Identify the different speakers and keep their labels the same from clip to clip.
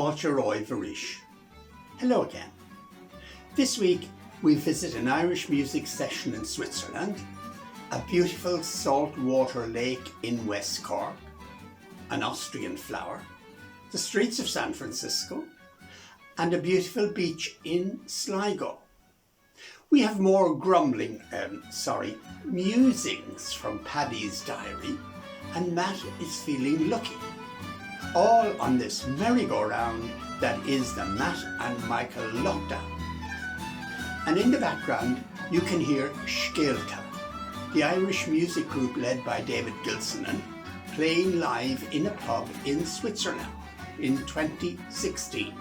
Speaker 1: Roy Varish. Hello again. This week we visit an Irish music session in Switzerland, a beautiful saltwater lake in West Cork, an Austrian flower, the streets of San Francisco, and a beautiful beach in Sligo. We have more musings from Paddy's diary, and Matt is feeling lucky. All on this merry-go-round that is the Matt and Michael lockdown. And in the background you can hear Scéalta, the Irish music group led by David Gilsonan, playing live in a pub in Switzerland in 2016.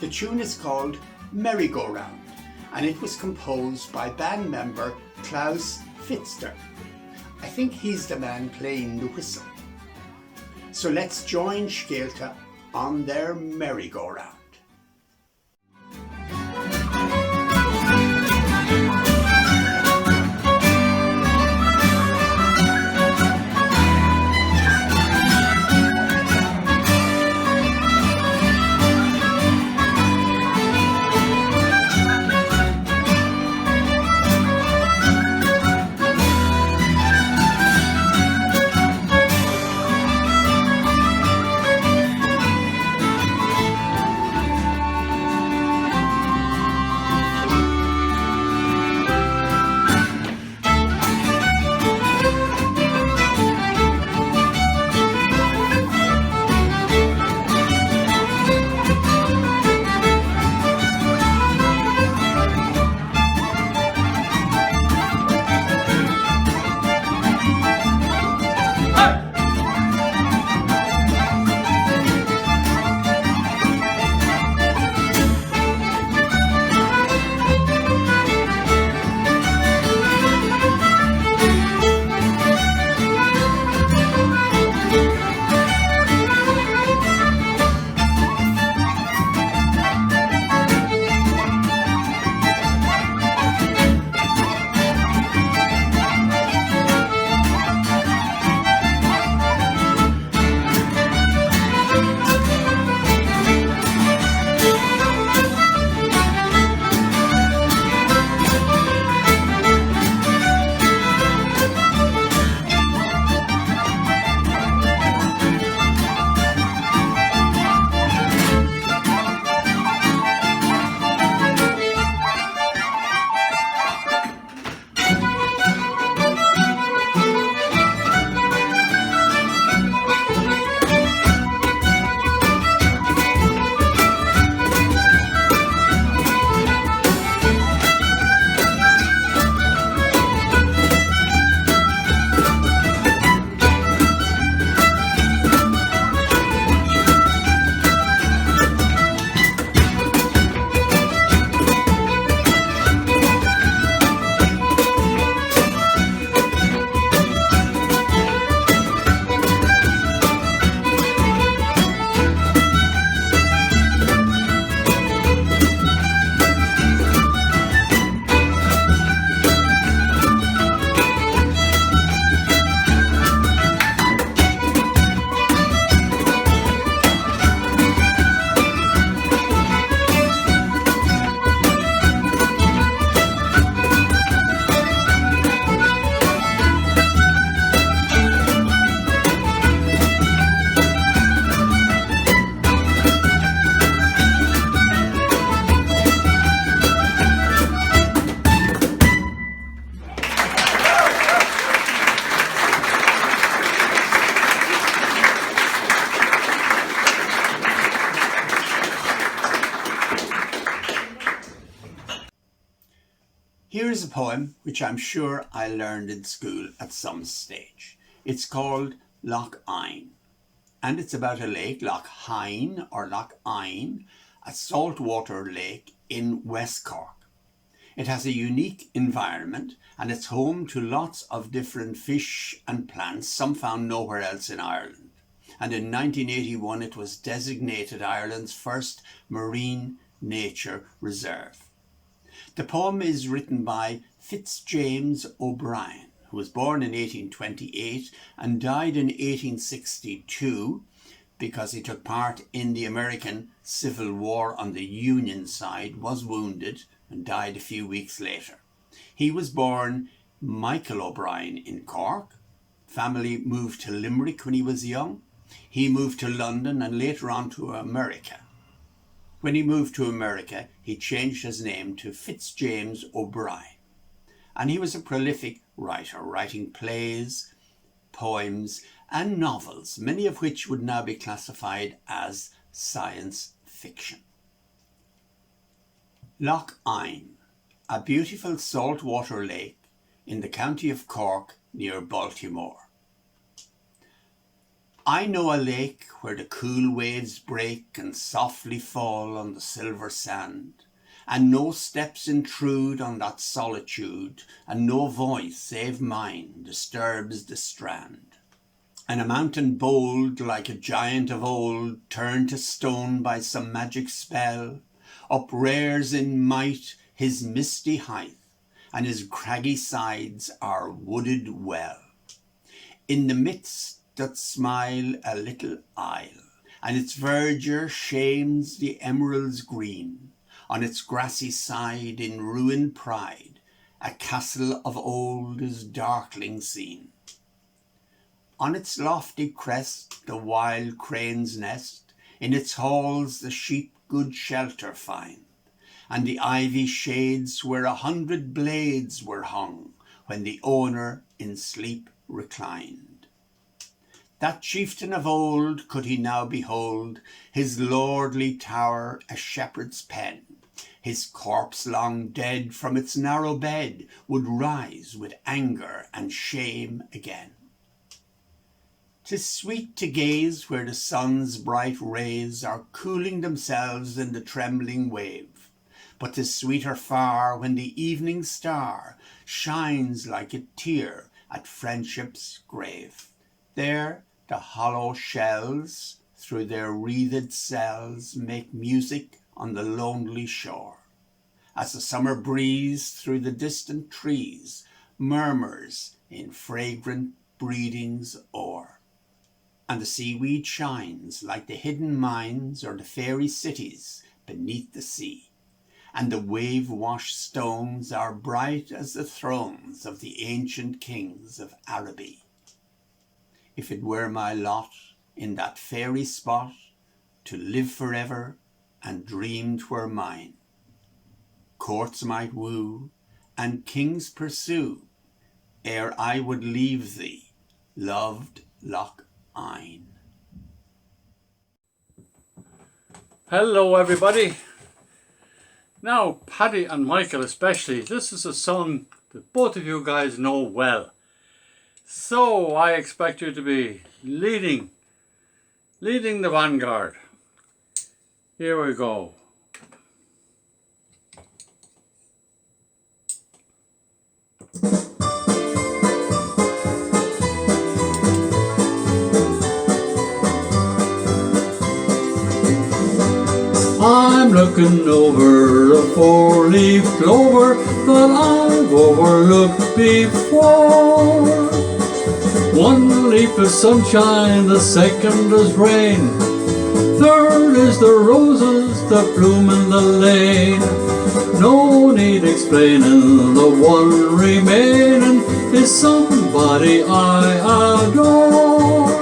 Speaker 1: The tune is called Merry-Go-Round, and it was composed by band member Klaus Fitzter. I think he's the man playing the whistle. So let's join Scéalta on their merry-go-round. Here is a poem which I'm sure I learned in school at some stage. It's called Loch Ein, and it's about a lake, Loch Hein or Loch Ein, a saltwater lake in West Cork. It has a unique environment and it's home to lots of different fish and plants, some found nowhere else in Ireland. And in 1981 it was designated Ireland's first marine nature reserve. The poem is written by Fitzjames O'Brien, who was born in 1828 and died in 1862, because he took part in the American Civil War on the Union side, was wounded and died a few weeks later. He was born Michael O'Brien in Cork. Family moved to Limerick when he was young. He moved to London and later on to America. When he moved to America, he changed his name to Fitzjames O'Brien. And he was a prolific writer, writing plays, poems and novels, many of which would now be classified as science fiction. Lough Ine, a beautiful saltwater lake in the county of Cork near Baltimore. I know a lake where the cool waves break and softly fall on the silver sand, and no steps intrude on that solitude, and no voice save mine disturbs the strand. And a mountain bold like a giant of old, turned to stone by some magic spell, uprears in might his misty height, and his craggy sides are wooded well. In the midst doth smile a little isle, and its verdure shames the emerald's green. On its grassy side in ruined pride, a castle of old is darkling seen. On its lofty crest the wild crane's nest, in its halls the sheep good shelter find, and the ivy shades where 100 blades were hung, when the owner in sleep reclined. That chieftain of old, could he now behold his lordly tower a shepherd's pen, his corpse long dead from its narrow bed would rise with anger and shame again. 'Tis sweet to gaze where the sun's bright rays are cooling themselves in the trembling wave, but 'tis sweeter far when the evening star shines like a tear at friendship's grave. There the hollow shells through their wreathed cells make music on the lonely shore, as the summer breeze through the distant trees murmurs in fragrant breedings o'er. And the seaweed shines like the hidden mines or the fairy cities beneath the sea, and the wave-washed stones are bright as the thrones of the ancient kings of Araby. If it were my lot in that fairy spot to live forever and dream 'twere mine, courts might woo and kings pursue ere I would leave thee, loved Lough Ine.
Speaker 2: Hello everybody. Now Paddy and Michael especially, this is a song that both of you guys know well. So I expect you to be leading the vanguard. Here we go. I'm looking over a four-leaf clover that I've overlooked before. One leaf is sunshine, the second is rain, third is the roses that bloom in the lane. No need explaining, the one remaining is somebody I adore.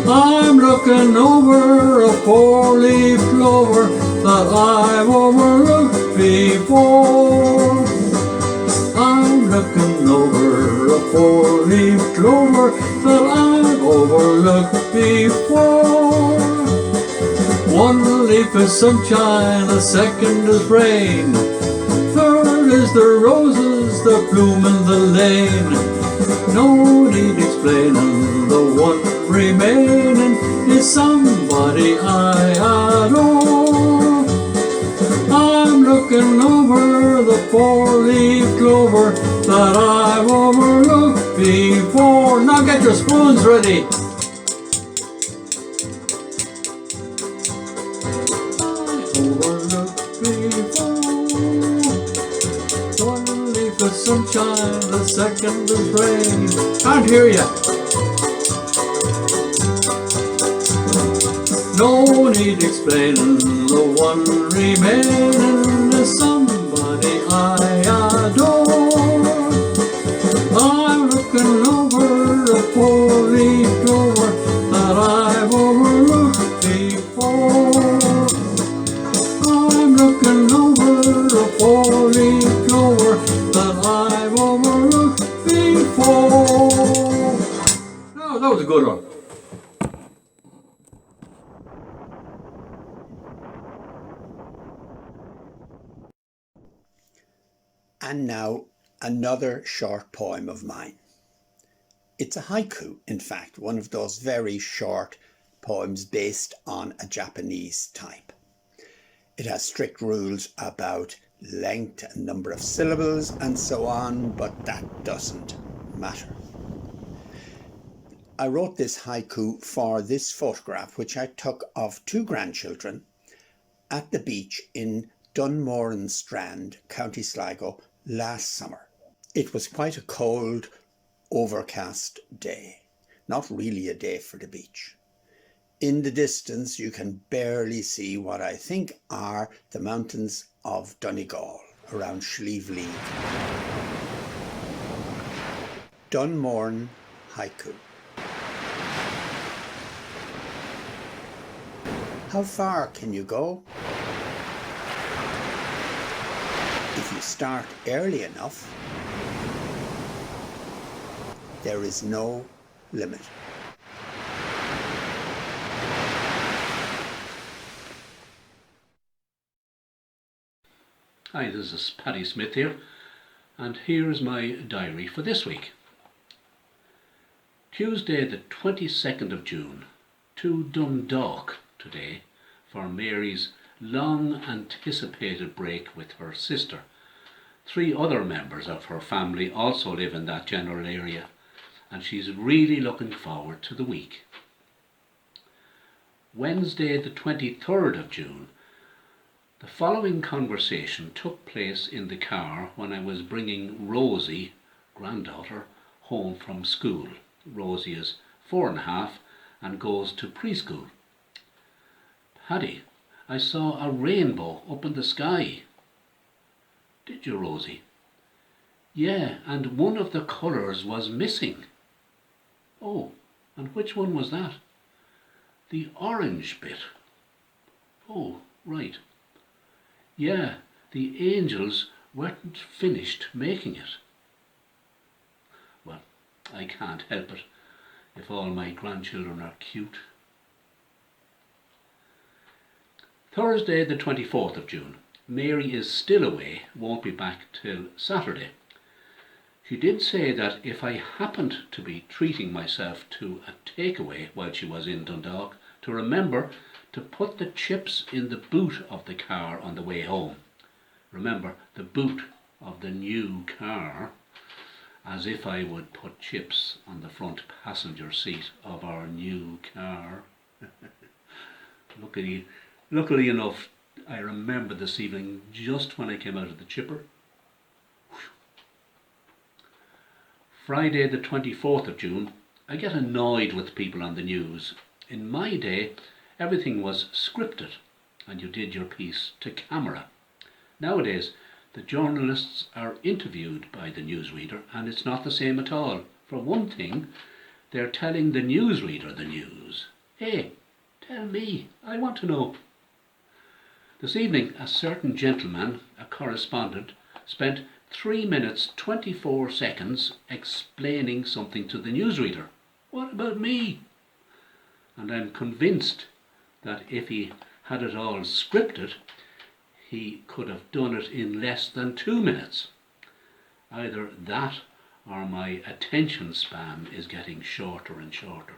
Speaker 2: I'm looking over a four-leaf clover that I've overlooked before. I'm looking over a four-leaf clover that I've overlooked before. One leaf is sunshine, the second is rain, third is the roses that bloom in the lane. No need explaining, the one remaining is somebody I adore. I'm looking over the four-leaf clover that I've overlooked before. Now get your spoons ready. Overlooked before. One leaf is sunshine, the second is rain. Can't hear ya. no need explaining, the one remaining is somebody I adore. I'm looking over the four-leaf clover that I've overlooked before. I'm looking over the four-leaf clover that I've overlooked before. Oh, that was a good one.
Speaker 1: And now another short poem of mine. It's a haiku, in fact, one of those very short poems based on a Japanese type. It has strict rules about length and number of syllables and so on, but that doesn't matter. I wrote this haiku for this photograph, which I took of two grandchildren at the beach in Dunmoran Strand, County Sligo, last summer. It was quite a cold, overcast day. Not really a day for the beach. In the distance, you can barely see what I think are the mountains of Donegal around Sligo. Dunmoran haiku. How far can you go? If you start early enough, there is no limit.
Speaker 3: Hi, this is Paddy Smith here, and here's my diary for this week. Tuesday the 22nd of June, to Dundalk today for Mary's long anticipated break with her sister. 3 other members of her family also live in that general area, and she's really looking forward to the week. Wednesday the 23rd of June, the following conversation took place in the car when I was bringing Rosie, granddaughter, home from school. Rosie is 4.5 and goes to preschool. Paddy, I saw a rainbow up in the sky. Did you, Rosie? Yeah, and one of the colours was missing. Oh, and which one was that? The orange bit. Oh, right. Yeah, the angels weren't finished making it. Well, I can't help it if all my grandchildren are cute. Thursday the 24th of June. Mary is still away, won't be back till Saturday. She did say that if I happened to be treating myself to a takeaway while she was in Dundalk, to remember to put the chips in the boot of the car on the way home. Remember, the boot of the new car, as if I would put chips on the front passenger seat of our new car. Luckily enough, I remember this evening just when I came out of the chipper. Friday the 24th of June, I get annoyed with people on the news. In my day, everything was scripted and you did your piece to camera. Nowadays, the journalists are interviewed by the newsreader and it's not the same at all. For one thing, they're telling the newsreader the news. Hey, tell me, I want to know. This evening, a certain gentleman, a correspondent, spent 3 minutes 24 seconds explaining something to the newsreader. What about me? And I'm convinced that if he had it all scripted, he could have done it in less than 2 minutes. Either that or my attention span is getting shorter and shorter.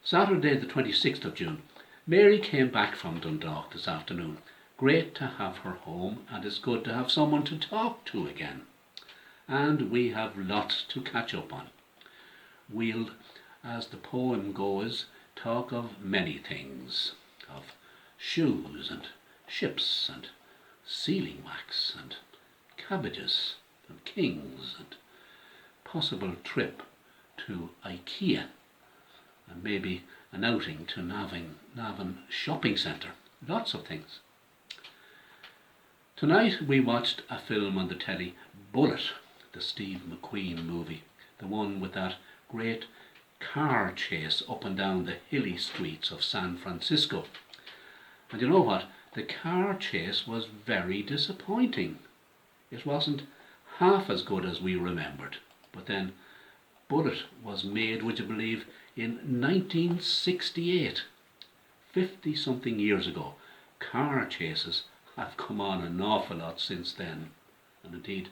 Speaker 3: Saturday the 26th of June. Mary came back from Dundalk this afternoon. Great to have her home, and it's good to have someone to talk to again. And we have lots to catch up on. We'll, as the poem goes, talk of many things, of shoes and ships and sealing wax and cabbages and kings and possible trip to IKEA and maybe an outing to Navan Shopping Centre. Lots of things. Tonight we watched a film on the telly, Bullet, the Steve McQueen movie, the one with that great car chase up and down the hilly streets of San Francisco. And you know what? The car chase was very disappointing. It wasn't half as good as we remembered. But then, Bullet was made, would you believe, in 1968. 50-something years ago. Car chases have come on an awful lot since then. And indeed,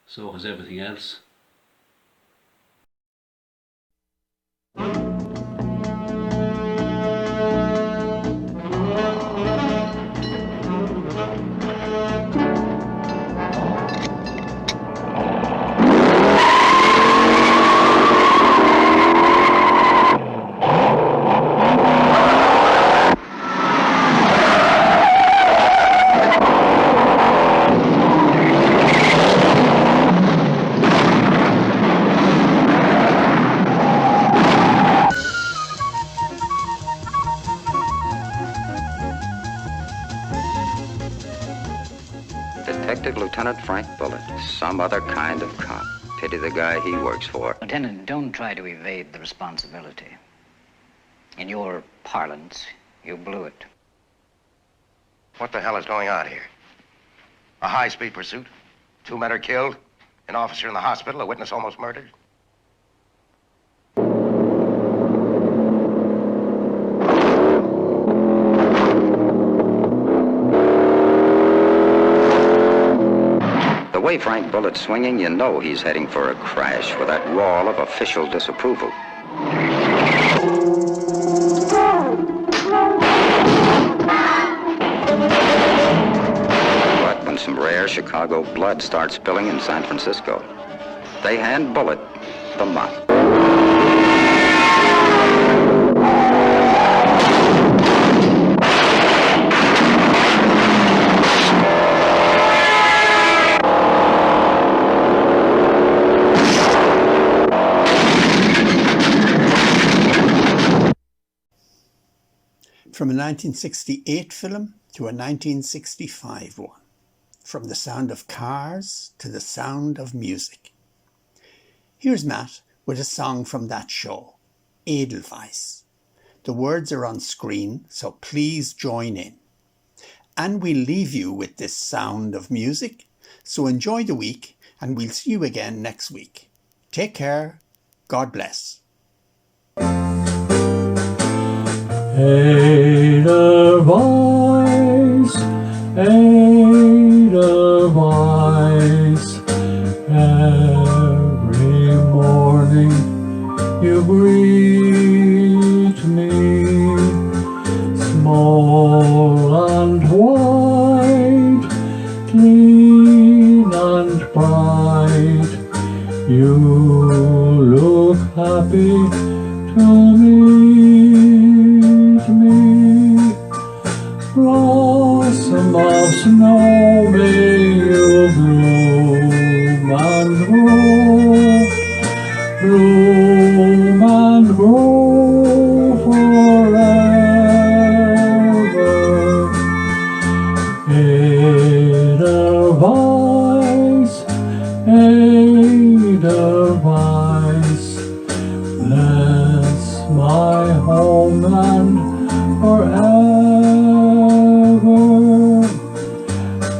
Speaker 3: so has everything else.
Speaker 4: Detective Lieutenant Frank Bullitt, some other kind of cop. Pity the guy he works for.
Speaker 5: Lieutenant, don't try to evade the responsibility. In your parlance, you blew it.
Speaker 6: What the hell is going on here? A high-speed pursuit? 2 men are killed? An officer in the hospital? A witness almost murdered?
Speaker 4: The way Frank Bullitt's swinging, you know he's heading for a crash with that wall of official disapproval. But when some rare Chicago blood starts spilling in San Francisco, they hand Bullitt the mop.
Speaker 1: From a 1968 film to a 1965 one. From the sound of cars to the sound of music. Here's Matt with a song from that show, Edelweiss. The words are on screen, so please join in. And we'll leave you with this sound of music, so enjoy the week and we'll see you again next week. Take care. God bless.
Speaker 2: Edelweiss, Edelweiss, every morning you greet me, small and white, clean and bright, you look happy to meet me. Blossom of snow, may you bloom and grow, bloom and grow forever. Edelweiss, Edelweiss, bless my homeland forever.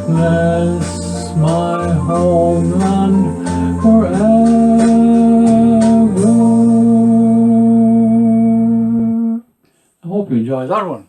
Speaker 2: Bless my homeland forever. I hope you enjoyed that one.